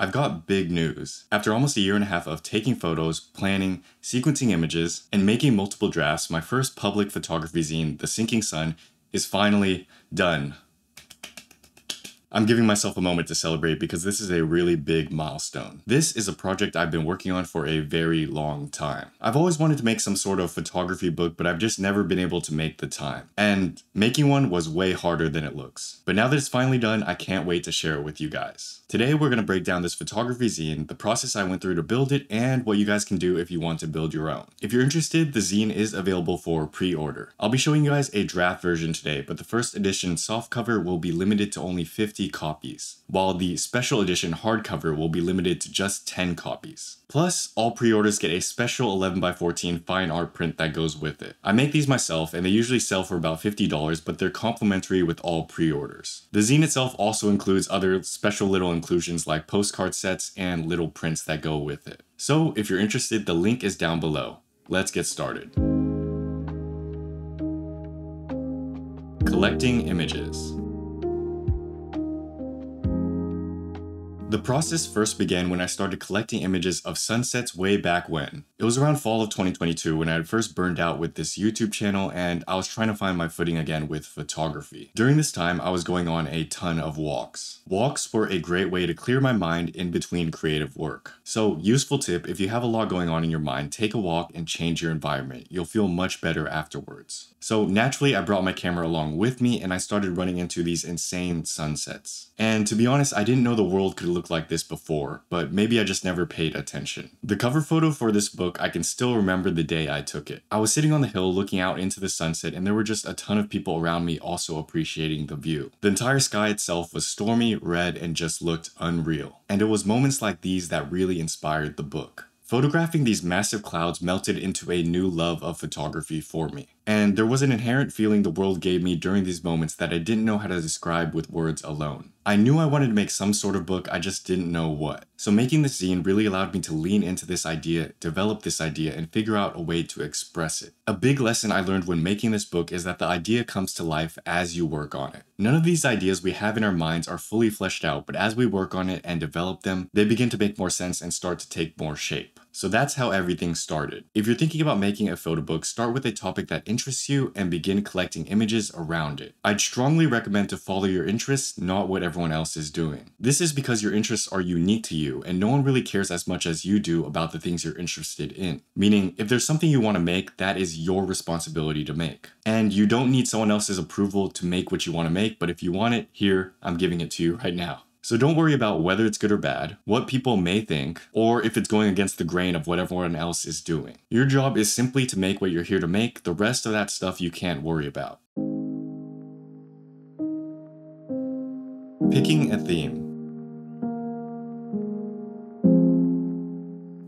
I've got big news. After almost a year and a half of taking photos, planning, sequencing images, and making multiple drafts, my first public photography zine, The Sinking Sun, is finally done. I'm giving myself a moment to celebrate because this is a really big milestone. This is a project I've been working on for a very long time. I've always wanted to make some sort of photography book, but I've just never been able to make the time. And making one was way harder than it looks. But now that it's finally done, I can't wait to share it with you guys. Today, we're going to break down this photography zine, the process I went through to build it, and what you guys can do if you want to build your own. If you're interested, the zine is available for pre-order. I'll be showing you guys a draft version today, but the first edition softcover will be limited to only 50 copies, while the special edition hardcover will be limited to just 10 copies. Plus, all pre-orders get a special 11x14 fine art print that goes with it. I make these myself, and they usually sell for about $50, but they're complimentary with all pre-orders. The zine itself also includes other special little inclusions like postcard sets and little prints that go with it. So if you're interested, the link is down below. Let's get started. Collecting images. The process first began when I started collecting images of sunsets way back when. It was around fall of 2022 when I had first burned out with this YouTube channel and I was trying to find my footing again with photography. During this time, I was going on a ton of walks. Walks were a great way to clear my mind in between creative work. So, useful tip, if you have a lot going on in your mind, take a walk and change your environment. You'll feel much better afterwards. So naturally, I brought my camera along with me and I started running into these insane sunsets. And to be honest, I didn't know the world could look like this before, but maybe I just never paid attention. The cover photo for this book, I can still remember the day I took it. I was sitting on the hill looking out into the sunset and there were just a ton of people around me also appreciating the view. The entire sky itself was stormy, red, and just looked unreal. And it was moments like these that really inspired the book. Photographing these massive clouds melted into a new love of photography for me. And there was an inherent feeling the world gave me during these moments that I didn't know how to describe with words alone. I knew I wanted to make some sort of book, I just didn't know what. So making this zine really allowed me to lean into this idea, develop this idea, and figure out a way to express it. A big lesson I learned when making this book is that the idea comes to life as you work on it. None of these ideas we have in our minds are fully fleshed out, but as we work on it and develop them, they begin to make more sense and start to take more shape. So that's how everything started. If you're thinking about making a photo book, start with a topic that interests you and begin collecting images around it. I'd strongly recommend to follow your interests, not what everyone else is doing. This is because your interests are unique to you and no one really cares as much as you do about the things you're interested in. Meaning, if there's something you want to make, that is your responsibility to make. And you don't need someone else's approval to make what you want to make, but if you want it, here, I'm giving it to you right now. So don't worry about whether it's good or bad, what people may think, or if it's going against the grain of what everyone else is doing. Your job is simply to make what you're here to make. The rest of that stuff you can't worry about. Picking a theme.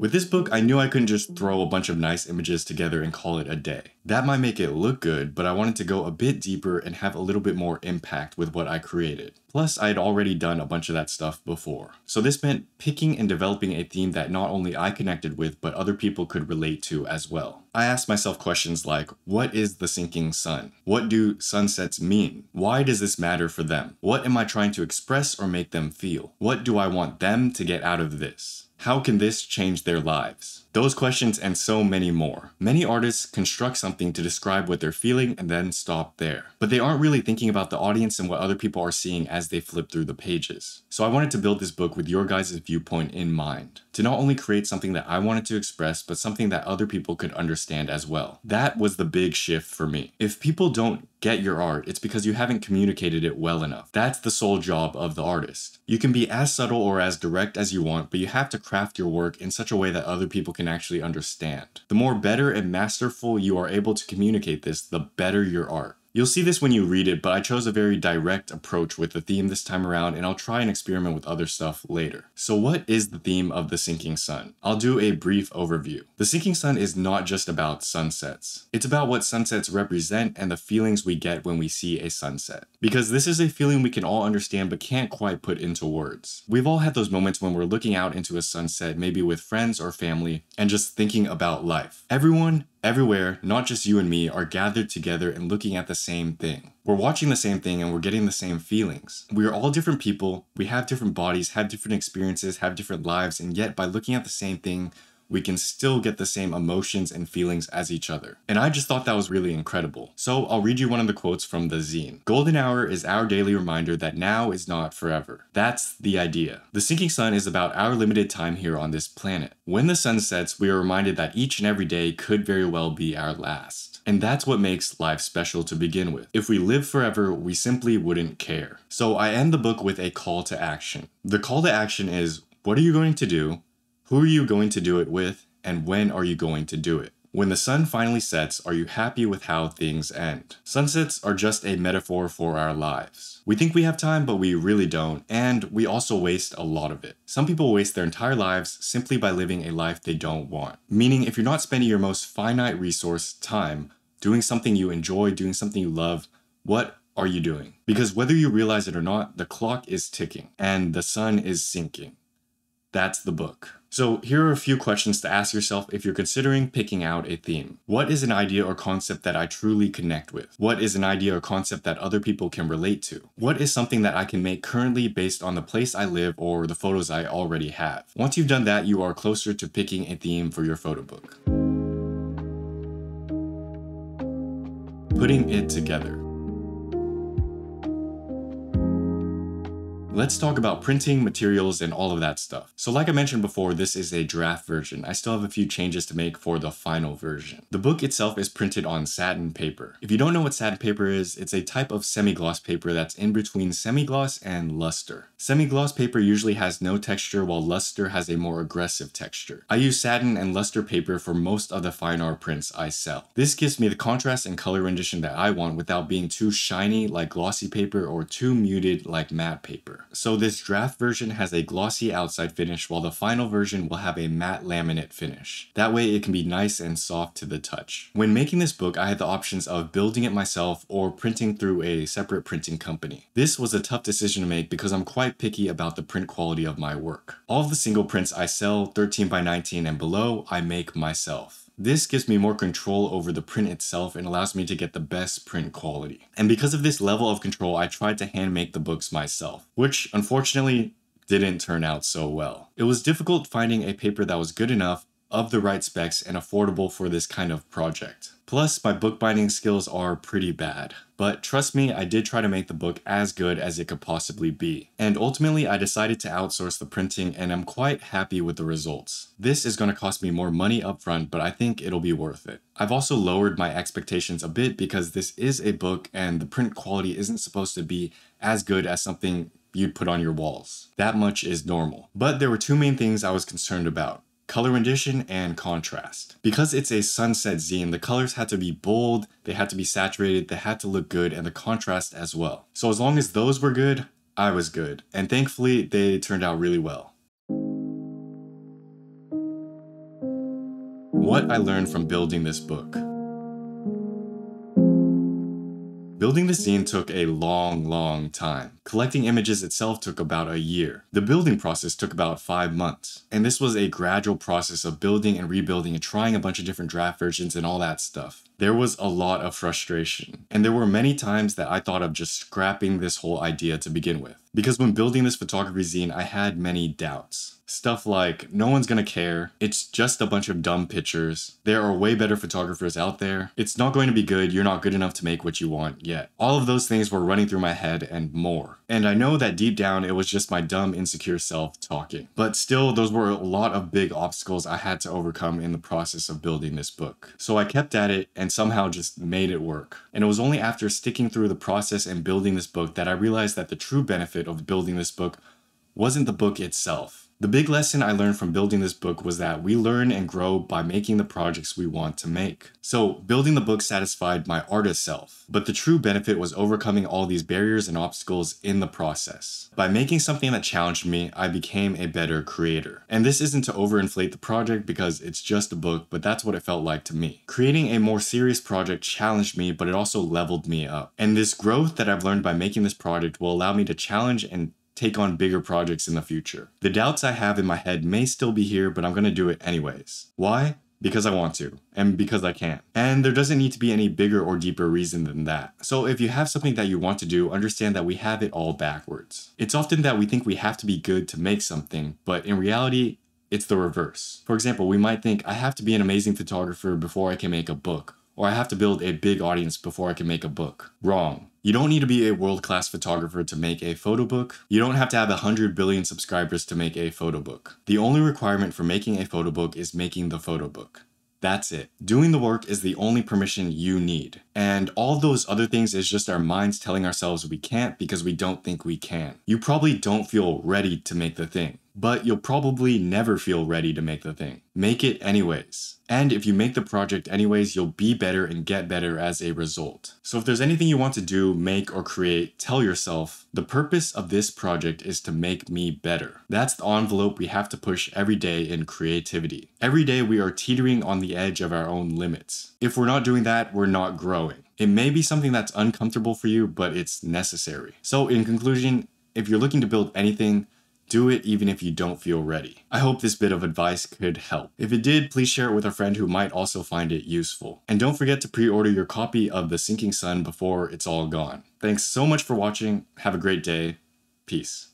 With this book, I knew I couldn't just throw a bunch of nice images together and call it a day. That might make it look good, but I wanted to go a bit deeper and have a little bit more impact with what I created. Plus, I had already done a bunch of that stuff before. So this meant picking and developing a theme that not only I connected with, but other people could relate to as well. I asked myself questions like, what is the sinking sun? What do sunsets mean? Why does this matter for them? What am I trying to express or make them feel? What do I want them to get out of this? How can this change their lives? Those questions and so many more. Many artists construct something to describe what they're feeling and then stop there. But they aren't really thinking about the audience and what other people are seeing as they flip through the pages. So I wanted to build this book with your guys' viewpoint in mind. To not only create something that I wanted to express, but something that other people could understand as well. That was the big shift for me. If people don't get your art, it's because you haven't communicated it well enough. That's the sole job of the artist. You can be as subtle or as direct as you want, but you have to craft your work in such a way that other people can actually understand. The more better and masterful you are able to communicate this, the better your art. You'll see this when you read it, but I chose a very direct approach with the theme this time around, and I'll try and experiment with other stuff later. So what is the theme of The Sinking Sun? I'll do a brief overview. The Sinking Sun is not just about sunsets. It's about what sunsets represent and the feelings we get when we see a sunset. Because this is a feeling we can all understand but can't quite put into words. We've all had those moments when we're looking out into a sunset, maybe with friends or family, and just thinking about life. Everyone Everywhere, not just you and me, are gathered together and looking at the same thing. We're watching the same thing and we're getting the same feelings. We are all different people, we have different bodies, have different experiences, have different lives, and yet by looking at the same thing, we can still get the same emotions and feelings as each other. And I just thought that was really incredible. So I'll read you one of the quotes from the zine. Golden hour is our daily reminder that now is not forever. That's the idea. The sinking sun is about our limited time here on this planet. When the sun sets, we are reminded that each and every day could very well be our last. And that's what makes life special to begin with. If we live forever, we simply wouldn't care. So I end the book with a call to action. The call to action is, what are you going to do? Who are you going to do it with, and when are you going to do it? When the sun finally sets, are you happy with how things end? Sunsets are just a metaphor for our lives. We think we have time, but we really don't, and we also waste a lot of it. Some people waste their entire lives simply by living a life they don't want. Meaning, if you're not spending your most finite resource, time, doing something you enjoy, doing something you love, what are you doing? Because whether you realize it or not, the clock is ticking, and the sun is sinking. That's the book. So here are a few questions to ask yourself if you're considering picking out a theme. What is an idea or concept that I truly connect with? What is an idea or concept that other people can relate to? What is something that I can make currently based on the place I live or the photos I already have? Once you've done that, you are closer to picking a theme for your photo book. Putting it together. Let's talk about printing, materials, and all of that stuff. So like I mentioned before, this is a draft version. I still have a few changes to make for the final version. The book itself is printed on satin paper. If you don't know what satin paper is, it's a type of semi-gloss paper that's in between semi-gloss and luster. Semi-gloss paper usually has no texture, while luster has a more aggressive texture. I use satin and luster paper for most of the fine art prints I sell. This gives me the contrast and color rendition that I want without being too shiny like glossy paper or too muted like matte paper. So this draft version has a glossy outside finish, while the final version will have a matte laminate finish. That way it can be nice and soft to the touch. When making this book, I had the options of building it myself or printing through a separate printing company. This was a tough decision to make because I'm quite picky about the print quality of my work. All of the single prints I sell, 13 by 19 and below, I make myself. This gives me more control over the print itself and allows me to get the best print quality. And because of this level of control, I tried to hand make the books myself, which unfortunately didn't turn out so well. It was difficult finding a paper that was good enough, of the right specs, and affordable for this kind of project. Plus, my bookbinding skills are pretty bad. But trust me, I did try to make the book as good as it could possibly be. And ultimately, I decided to outsource the printing, and I'm quite happy with the results. This is going to cost me more money upfront, but I think it'll be worth it. I've also lowered my expectations a bit because this is a book and the print quality isn't supposed to be as good as something you'd put on your walls. That much is normal. But there were two main things I was concerned about: color rendition and contrast. Because it's a sunset zine, the colors had to be bold, they had to be saturated, they had to look good, and the contrast as well. So as long as those were good, I was good. And thankfully, they turned out really well. What I learned from building this book. Building the zine took a long time. Collecting images itself took about a year. The building process took about 5 months. And this was a gradual process of building and rebuilding and trying a bunch of different draft versions and all that stuff. There was a lot of frustration. And there were many times that I thought of just scrapping this whole idea to begin with. Because when building this photography zine, I had many doubts. Stuff like, no one's gonna care, it's just a bunch of dumb pictures, there are way better photographers out there, it's not going to be good, you're not good enough to make what you want yet. All of those things were running through my head and more. And I know that deep down it was just my dumb, insecure self talking. But still, those were a lot of big obstacles I had to overcome in the process of building this book. So I kept at it and somehow just made it work. And it was only after sticking through the process and building this book that I realized that the true benefit of building this book wasn't the book itself. The big lesson I learned from building this book was that we learn and grow by making the projects we want to make. So building the book satisfied my artist self, but the true benefit was overcoming all these barriers and obstacles in the process. By making something that challenged me, I became a better creator. And this isn't to overinflate the project because it's just a book, but that's what it felt like to me. Creating a more serious project challenged me, but it also leveled me up. And this growth that I've learned by making this project will allow me to challenge and take on bigger projects in the future. The doubts I have in my head may still be here, but I'm going to do it anyways. Why? because I want to, and because I can. And there doesn't need to be any bigger or deeper reason than that. So if you have something that you want to do, understand that we have it all backwards. It's often that we think we have to be good to make something, but in reality, it's the reverse. For example, we might think, I have to be an amazing photographer before I can make a book, or I have to build a big audience before I can make a book. Wrong. You don't need to be a world-class photographer to make a photo book. You don't have to have 100 billion subscribers to make a photo book. The only requirement for making a photo book is making the photo book. That's it. Doing the work is the only permission you need. And all those other things is just our minds telling ourselves we can't because we don't think we can. You probably don't feel ready to make the thing, but you'll probably never feel ready to make the thing. Make it anyways. And if you make the project anyways, you'll be better and get better as a result. So if there's anything you want to do, make, or create, tell yourself, the purpose of this project is to make me better. That's the envelope we have to push every day in creativity. Every day we are teetering on the edge of our own limits. If we're not doing that, we're not growing. It may be something that's uncomfortable for you, but it's necessary. So in conclusion, if you're looking to build anything, do it even if you don't feel ready. I hope this bit of advice could help. If it did, please share it with a friend who might also find it useful. And don't forget to pre-order your copy of The Sinking Sun before it's all gone. Thanks so much for watching. Have a great day. Peace.